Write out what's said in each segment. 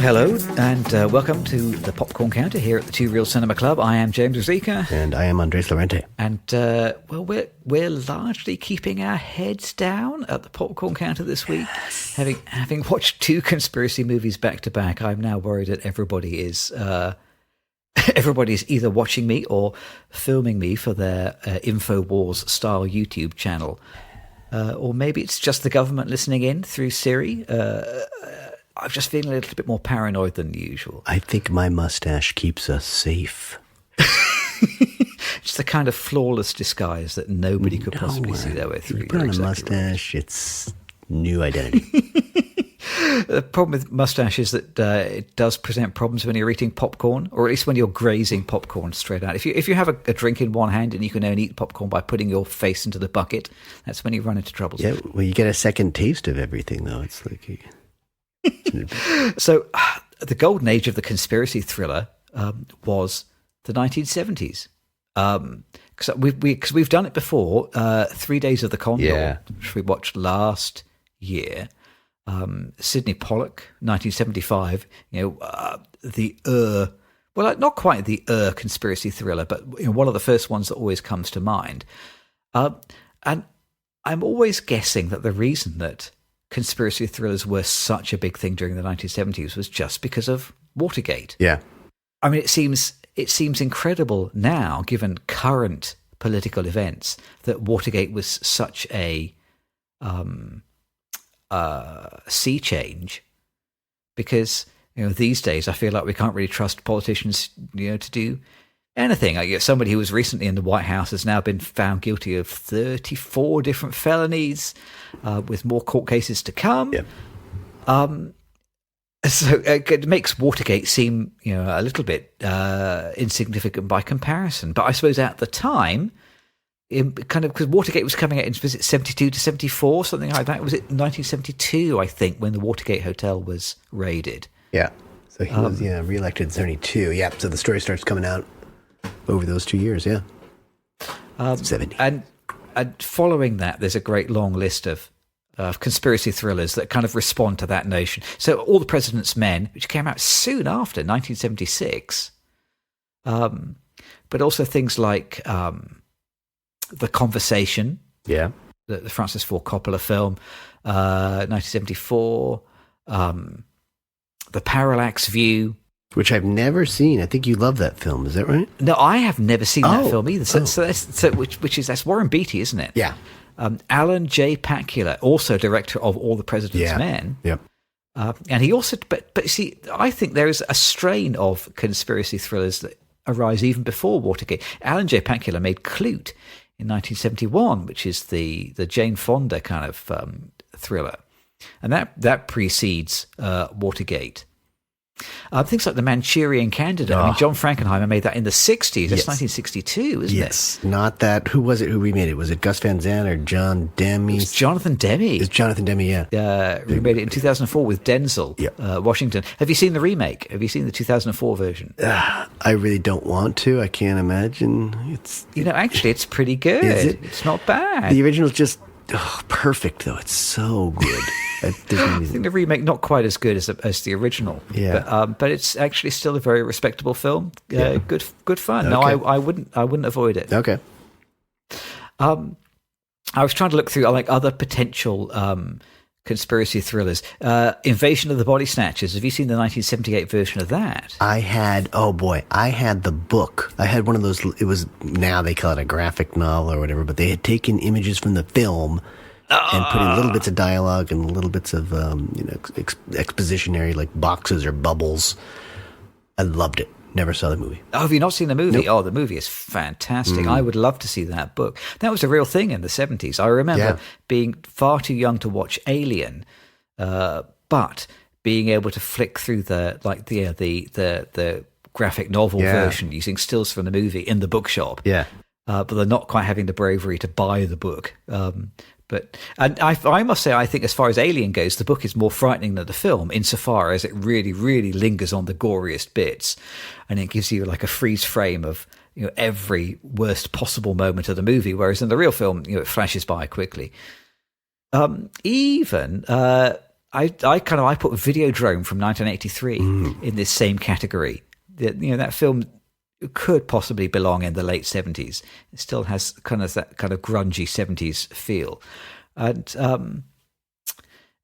hello, and welcome to the Popcorn Counter here at the Two Real Cinema Club. I am James Rosica. And I am Andres Lorente. And, we're largely keeping our heads down at the Popcorn Counter this week. Yes. Having watched two conspiracy movies back-to-back, I'm now worried that everybody is either watching me or filming me for their InfoWars-style YouTube channel. Or maybe it's just the government listening in through Siri. I'm just feeling a little bit more paranoid than usual. I think my mustache keeps us safe. It's the kind of flawless disguise that nobody could possibly see their way through. You put on a mustache, it's new identity. The problem with mustache is that it does present problems when you're eating popcorn, or at least when you're grazing popcorn straight out. If you have a drink in one hand and you can only eat popcorn by putting your face into the bucket, that's when you run into trouble. Yeah, well, you get a second taste of everything, though. It's like... So, the golden age of the conspiracy thriller was the 1970s. Because we've done it before. 3 Days of the Condor, which we watched last year. Sidney Pollack, 1975. Not quite the conspiracy thriller, but one of the first ones that always comes to mind. And I'm always guessing that the reason that conspiracy thrillers were such a big thing during the 1970s was just because of Watergate. Yeah. I mean, it seems incredible now, given current political events, that Watergate was such a sea change. Because these days, I feel like we can't really trust politicians, to do anything. Like somebody who was recently in the White House has now been found guilty of 34 different felonies, with more court cases to come. Yep. So it makes Watergate seem, a little bit insignificant by comparison. But I suppose at the time, because Watergate was coming out in, was it 72 to 74, something like that? Was it 1972, I think, when the Watergate Hotel was raided? Yeah. So he was reelected in 72. Yeah. So the story starts coming out over those 2 years. Yeah. 70. And following that, there's a great long list of conspiracy thrillers that kind of respond to that notion. So All the President's Men, which came out soon after 1976, but also things like The Conversation, the Francis Ford Coppola film, 1974, The Parallax View, which I've never seen. I think you love that film. Is that right? No, I have never seen that film either. That's Warren Beatty, isn't it? Yeah. Alan J. Pakula, also director of All the President's Men. Yep. And he also, but see, I think there is a strain of conspiracy thrillers that arise even before Watergate. Alan J. Pakula made Klute in 1971, which is the Jane Fonda kind of thriller, and that precedes Watergate. Things like the Manchurian Candidate. I mean, John Frankenheimer made that in the 60s. That's 1962, isn't it? Yes. Not that. Who was it who remade it? Was it Gus Van Sant or John Demme? It was Jonathan Demme. It's Jonathan Demme, yeah. Remade it in 2004 with Denzel Washington. Have you seen the remake? Have you seen the 2004 version? I really don't want to. I can't imagine. Actually, it's pretty good. Is it? It's not bad. The original's just perfect, though. It's so good. I think the remake not quite as good as the original. Yeah. But it's actually still a very respectable film. Good fun. Okay. No, I wouldn't avoid it. Okay. I was trying to look through other potential conspiracy thrillers. Invasion of the Body Snatchers. Have you seen the 1978 version of that? I had the book. I had one of those. It was, now they call it a graphic novel or whatever, but they had taken images from the film and put in little bits of dialogue and little bits of expositionary, like boxes or bubbles. I loved it. Never saw the movie. Oh, have you not seen the movie? Nope. Oh, the movie is fantastic. I would love to see that book. That was a real thing in the 70s. I remember being far too young to watch Alien, but being able to flick through the graphic novel version using stills from the movie in the bookshop. Yeah. But they're not quite having the bravery to buy the book. But I must say, I think as far as Alien goes, the book is more frightening than the film, insofar as it really, really lingers on the goriest bits, and it gives you like a freeze frame of every worst possible moment of the movie. Whereas in the real film, it flashes by quickly. I I put Videodrome from 1983 in this same category. That film could possibly belong in the late 70s. It still has kind of that kind of grungy 70s feel. And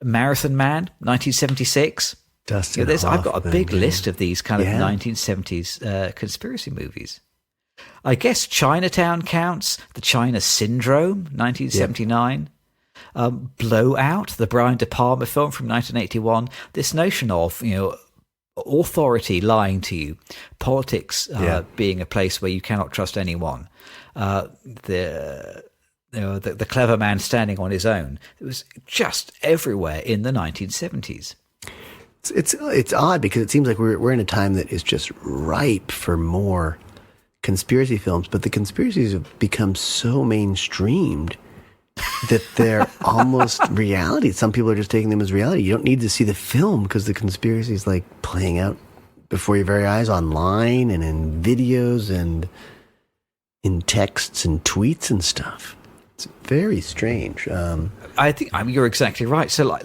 Marathon Man, 1976. I've got a big list of these kind of 1970s conspiracy movies. I guess Chinatown counts. The China Syndrome, 1979. Blowout, the Brian De Palma film from 1981. This notion of, authority lying to you, politics being a place where you cannot trust anyone, the clever man standing on his own. It was just everywhere in the 1970s. It's odd because it seems like we're in a time that is just ripe for more conspiracy films, but the conspiracies have become so mainstreamed that they're almost reality. Some people are just taking them as reality. You don't need to see the film because the conspiracy is like playing out before your very eyes online and in videos and in texts and tweets and stuff. It's very strange. I think you're exactly right. So,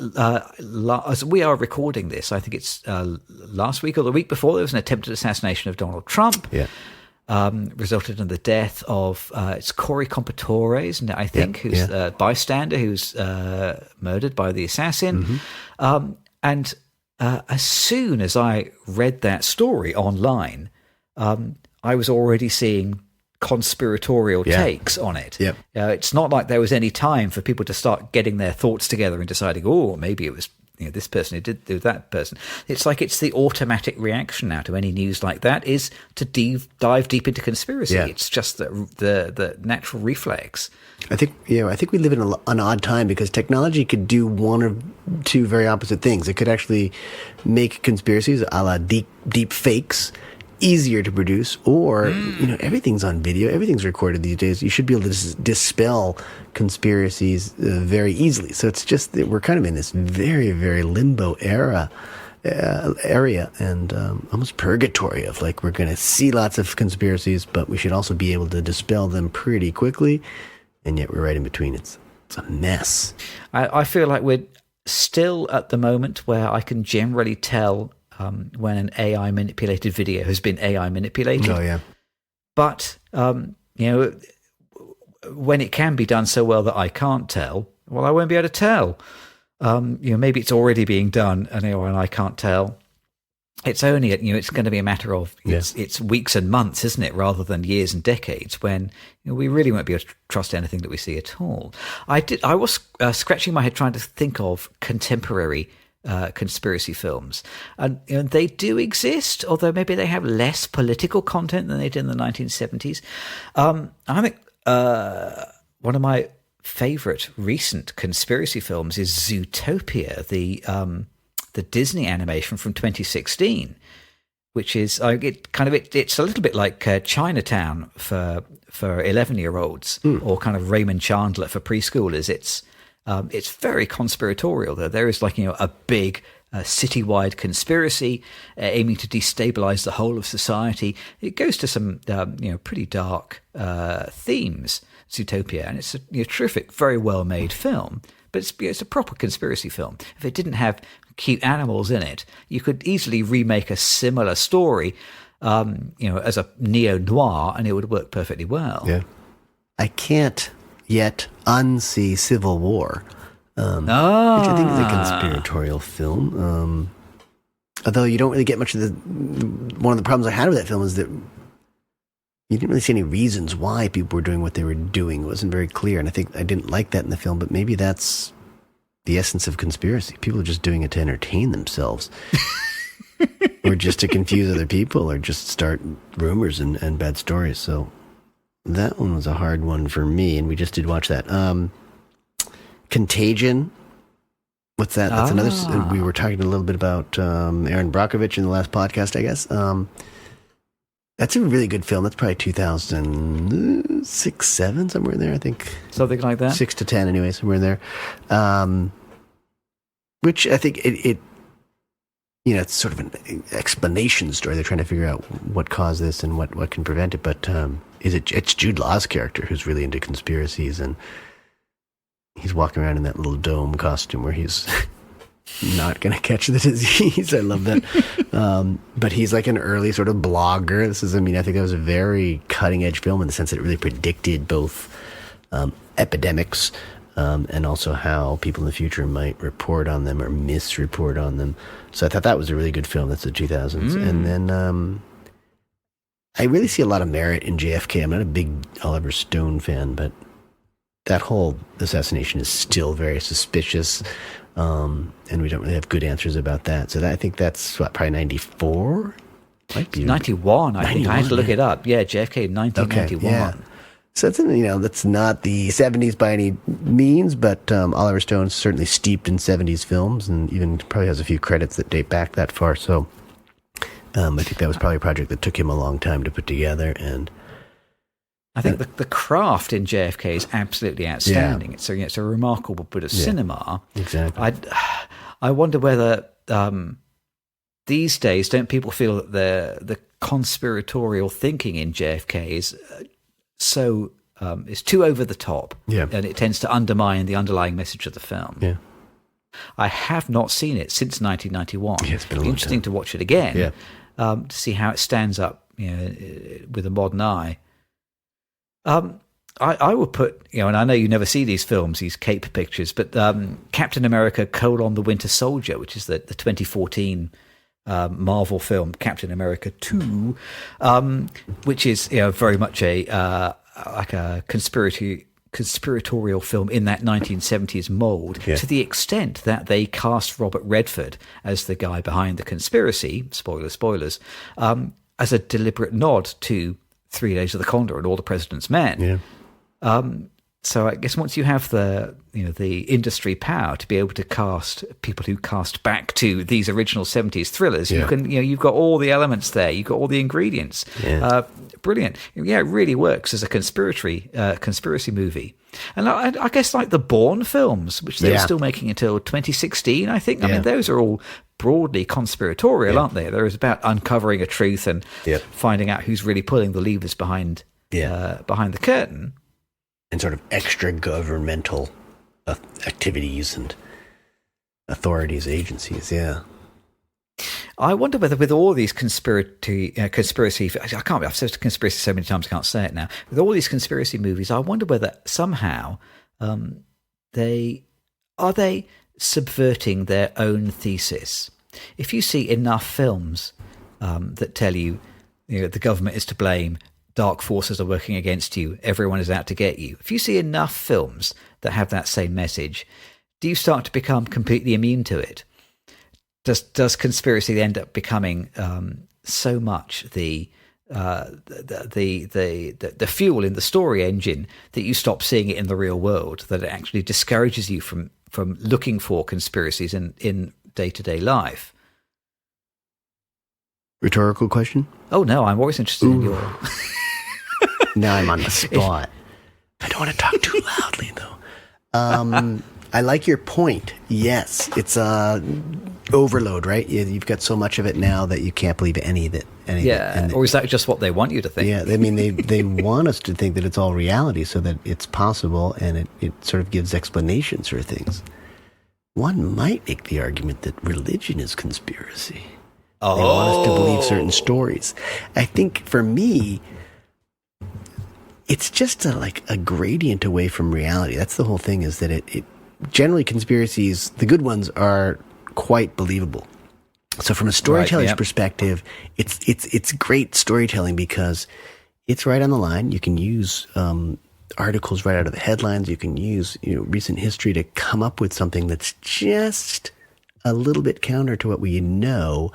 as we are recording this, I think it's last week or the week before, there was an attempted assassination of Donald Trump. Yeah. Resulted in the death of it's Corey Compatore, isn't it? I think who's a bystander who's murdered by the assassin. And as soon as I read that story online, I was already seeing conspiratorial takes on it. It's not like there was any time for people to start getting their thoughts together and deciding, oh, maybe it was this person who did do that person. It's like it's the automatic reaction now to any news like that is to dive deep into conspiracy. It's just the natural reflex. I think we live in an odd time because technology could do one or two very opposite things. It could actually make conspiracies a la deep fakes easier to produce, or everything's on video, everything's recorded these days. You should be able to dispel conspiracies very easily. So it's just that we're kind of in this very, very limbo area and almost purgatory of like we're going to see lots of conspiracies, but we should also be able to dispel them pretty quickly. And yet we're right in between. It's a mess. I feel like we're still at the moment where I can generally tell when an AI manipulated video has been AI manipulated. Oh, yeah. But, when it can be done so well that I can't tell, well, I won't be able to tell. Maybe it's already being done and I can't tell. It's only, it's going to be a matter of, it's weeks and months, isn't it? Rather than years and decades when we really won't be able to trust anything that we see at all. I was scratching my head trying to think of contemporary conspiracy films, and they do exist, although maybe they have less political content than they did in the 1970s. I think one of my favorite recent conspiracy films is Zootopia, the Disney animation from 2016, which is it's a little bit like Chinatown for 11-year-olds, or kind of Raymond Chandler for preschoolers. It's very conspiratorial, though. There is a big citywide conspiracy aiming to destabilize the whole of society. It goes to some pretty dark themes, Zootopia, and it's a terrific, very well made film. But it's a proper conspiracy film. If it didn't have cute animals in it, you could easily remake a similar story, as a neo-noir, and it would work perfectly well. Yeah, I can't yet unsee Civil War, which I think is a conspiratorial film. Although you don't really get much of one of the problems I had with that film is that you didn't really see any reasons why people were doing what they were doing. It wasn't very clear, and I think I didn't like that in the film, but maybe that's the essence of conspiracy. People are just doing it to entertain themselves. Or just to confuse other people, or just start rumors and bad stories. So that one was a hard one for me, and we just did watch that. Contagion. What's that? That's another. We were talking a little bit about Aaron Brockovich in the last podcast, I guess. That's a really good film. That's probably 2006, 7, somewhere in there, I think. Something like that. 6 to 10, anyway, somewhere in there. Which I think it's sort of an explanation story. They're trying to figure out what caused this and what can prevent it. But it's Jude Law's character who's really into conspiracies, and he's walking around in that little dome costume where he's not going to catch the disease. I love that. But he's like an early sort of blogger. I think that was a very cutting edge film in the sense that it really predicted both epidemics and also how people in the future might report on them or misreport on them. So I thought that was a really good film. That's the 2000s. And then I really see a lot of merit in JFK. I'm not a big Oliver Stone fan, but that whole assassination is still very suspicious. And we don't really have good answers about that. So I think that's probably 94? Might be 91, I think. I had to look it up. Yeah, JFK, 1991. Okay, yeah. So that's not the 70s by any means, but Oliver Stone's certainly steeped in 70s films and even probably has a few credits that date back that far. So I think that was probably a project that took him a long time to put together. And I think the craft in JFK is absolutely outstanding. Yeah. It's a remarkable bit of cinema. Exactly. I wonder whether these days don't people feel that the conspiratorial thinking in JFK is is too over the top, and it tends to undermine the underlying message of the film. Yeah. I have not seen it since 1991. Yeah, it's been a long interesting time to watch it again, to see how it stands up, with a modern eye. I would put, and I know you never see these films, these cape pictures, but Captain America: The Winter Soldier, which is the 2014 Marvel film Captain America 2, which is very much a conspiratorial film in that 1970s mold, to the extent that they cast Robert Redford as the guy behind the conspiracy, spoilers, as a deliberate nod to 3 Days of the Condor and All the President's Men. So I guess once you have the industry power to be able to cast people who cast back to these original 70s thrillers, you can you've got all the elements there, you've got all the ingredients. Brilliant. Yeah, it really works as a conspiracy movie. And I guess like the Bourne films, which they were still making until 2016, I think. I mean, those are all broadly conspiratorial, aren't they? They're about uncovering a truth and finding out who's really pulling the levers behind the curtain. And sort of extra governmental activities and authorities, agencies, I wonder whether with all these conspiracy, I've said conspiracy so many times I can't say it now. With all these conspiracy movies, I wonder whether somehow they subverting their own thesis. If you see enough films that tell you, the government is to blame, dark forces are working against you, everyone is out to get you. If you see enough films that have that same message, do you start to become completely immune to it? Does conspiracy end up becoming so much the fuel in the story engine that you stop seeing it in the real world, that it actually discourages you from looking for conspiracies in day-to-day life? Rhetorical question? Oh no, I'm always interested in your... Now I'm on the spot. I don't want to talk too loudly, though. I like your point. Yes, it's overload, right? You've got so much of it now that you can't believe any of it. Or is that just what they want you to think? Yeah, I mean, they want us to think that it's all reality so that it's possible, and it sort of gives explanations for things. One might make the argument that religion is conspiracy. They want us to believe certain stories. I think for me, it's just a gradient away from reality. That's the whole thing, is that it generally conspiracies, the good ones, are quite believable. So from a storyteller's perspective, it's great storytelling because it's right on the line. You can use articles right out of the headlines. You can use recent history to come up with something that's just a little bit counter to what we know,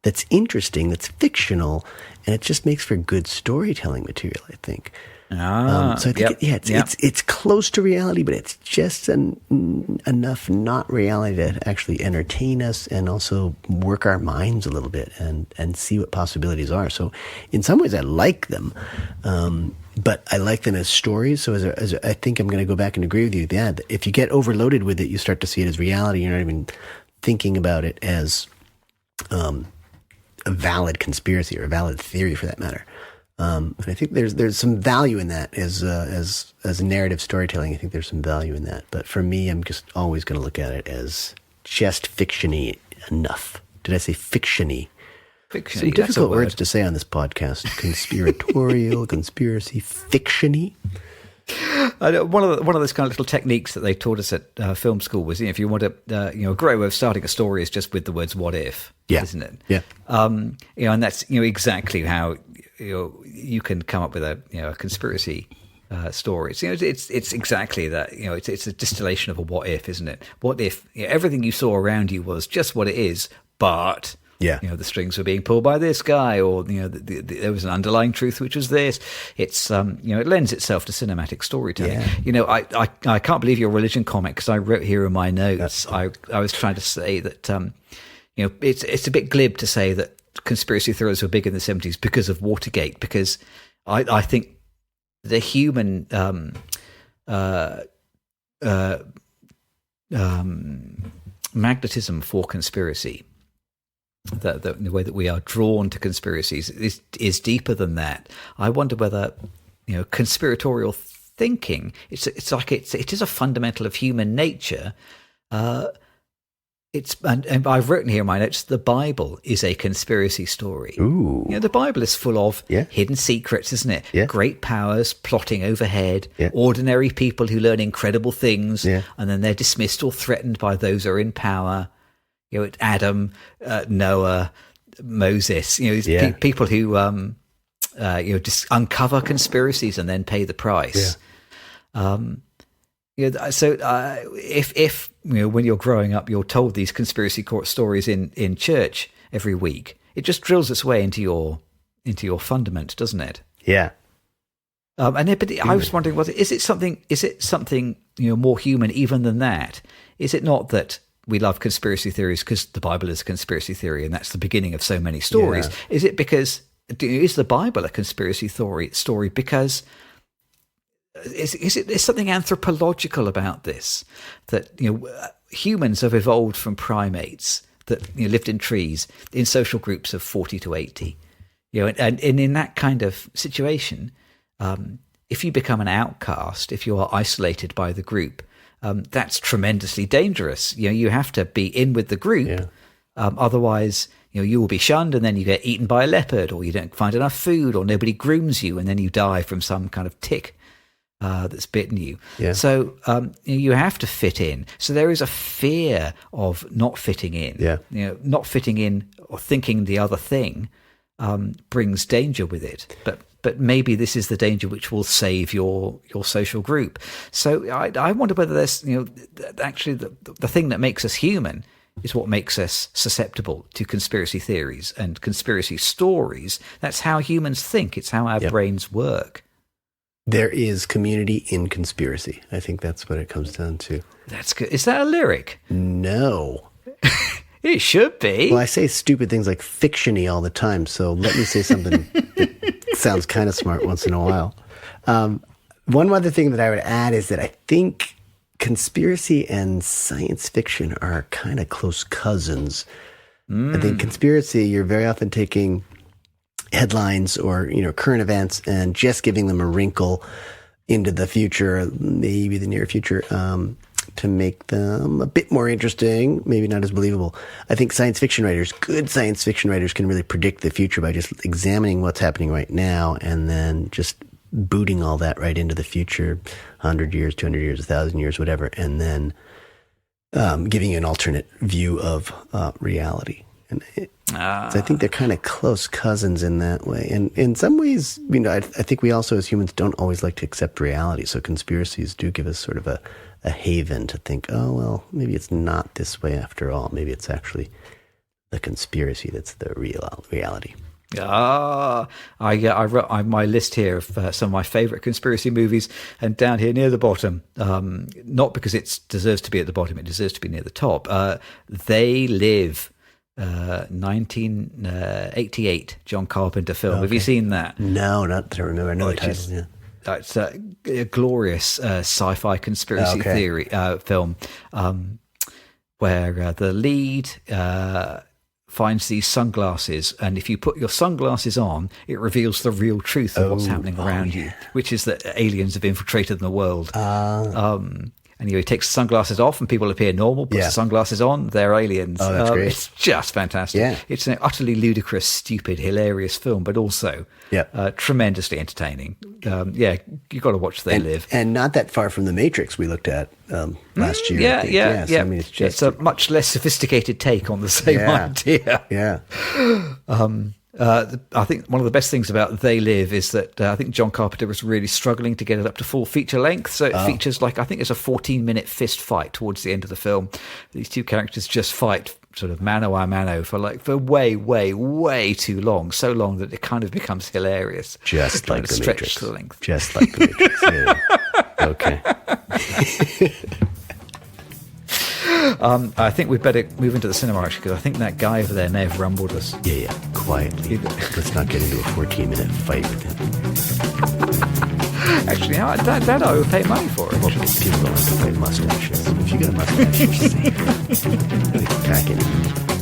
that's interesting, that's fictional, and it just makes for good storytelling material, I think. So I think it's close to reality, but it's just enough not reality to actually entertain us and also work our minds a little bit and see what possibilities are. So in some ways I like them, but I like them as stories. So as I think I'm going to go back and agree with you. Yeah, if you get overloaded with it, you start to see it as reality. You're not even thinking about it as a valid conspiracy or a valid theory, for that matter. And I think there's some value in that as narrative storytelling. I think there's some value in that. But for me, I'm just always going to look at it as just fiction-y enough. Did I say fiction-y? Fiction. Some difficult words to say on this podcast. Conspiratorial, conspiracy, fiction-y. One of those kind of little techniques that they taught us at film school was, if you want to, a great way of starting a story is just with the words "what if," isn't it? Yeah. And that's exactly how you can come up with a conspiracy story. It's exactly that. It's a distillation of a what if, isn't it? What if everything you saw around you was just what it is, but the strings were being pulled by this guy, or there was an underlying truth which was this. It's it lends itself to cinematic storytelling. I can't believe your religion comic, because I wrote here in my notes. I was trying to say that it's a bit glib to say that conspiracy thrillers were big in the 70s because of Watergate, because I think the human magnetism for conspiracy, the way that we are drawn to conspiracies, is deeper than that. I wonder whether conspiratorial thinking, it is a fundamental of human nature. And I've written here in my notes, the Bible is a conspiracy story. Ooh. The Bible is full of hidden secrets, isn't it? Yeah. Great powers plotting overhead, ordinary people who learn incredible things, and then they're dismissed or threatened by those who are in power. Adam, Noah, Moses, people who just uncover conspiracies and then pay the price. If when you're growing up, you're told these conspiracy court stories in church every week, it just drills its way into your fundament, doesn't it? Yeah. I was wondering, is it something more human even than that? Is it not that we love conspiracy theories because the Bible is a conspiracy theory and that's the beginning of so many stories? Is it because is the Bible a conspiracy story because is something anthropological about this, that humans have evolved from primates that lived in trees in social groups of 40 to 80, and in that kind of situation, if you become an outcast, if you are isolated by the group, that's tremendously dangerous. You have to be in with the group, otherwise you will be shunned, and then you get eaten by a leopard, or you don't find enough food, or nobody grooms you, and then you die from some kind of tick that's bitten you. So you have to fit in. So there is a fear of not fitting in. Not fitting in or thinking the other thing brings danger with it. But maybe this is the danger which will save your social group. So I wonder whether there's actually the thing that makes us human is what makes us susceptible to conspiracy theories and conspiracy stories. That's how humans think. It's how our brains work. There is community in conspiracy. I think that's what it comes down to. That's good. Is that a lyric? No. It should be. Well, I say stupid things like fiction-y all the time, so let me say something that sounds kind of smart once in a while. One other thing that I would add is that I think conspiracy and science fiction are kind of close cousins. I think conspiracy, you're very often taking headlines or current events and just giving them a wrinkle into the future, maybe the near future, to make them a bit more interesting, maybe not as believable. I think good science fiction writers can really predict the future by just examining what's happening right now and then just booting all that right into the future, 100 years, 200 years, 1,000 years, whatever, and then giving you an alternate view of reality. And so I think they're kind of close cousins in that way. And in some ways, I think we also as humans don't always like to accept reality. So conspiracies do give us sort of a haven to think, oh, well, maybe it's not this way after all. Maybe it's actually the conspiracy that's the reality. I wrote on my list here of some of my favorite conspiracy movies, and down here near the bottom, not because it deserves to be at the bottom, it deserves to be near the top. They Live. 1988 John Carpenter film. Okay. Have you seen that? No, not that I remember. No title. It's a glorious sci-fi conspiracy theory film where the lead finds these sunglasses, and if you put your sunglasses on, it reveals the real truth of what's happening around you, which is that aliens have infiltrated the world. And he takes the sunglasses off and people appear normal, puts the sunglasses on, they're aliens. Oh, that's great. It's just fantastic. Yeah. It's an utterly ludicrous, stupid, hilarious film, but also tremendously entertaining. You've got to watch They Live. And not that far from The Matrix we looked at last year. Yeah. I mean, it's a much less sophisticated take on the same idea. Yeah. I think one of the best things about They Live is that I think John Carpenter was really struggling to get it up to full feature length. So it features I think it's a 14-minute fist fight towards the end of the film. These two characters just fight sort of mano a mano for way, way, way too long. So long that it kind of becomes hilarious. Just like The Matrix. The length. Just like The Matrix. Yeah. Okay. I think we'd better move into the cinema, actually, because I think that guy over there may have rumbled us. Yeah. Quietly. Let's not get into a 14-minute fight with him. Actually, that I would pay money for it. Well, people don't like to play mustaches. If you got a mustache, you're safe. Pack it in.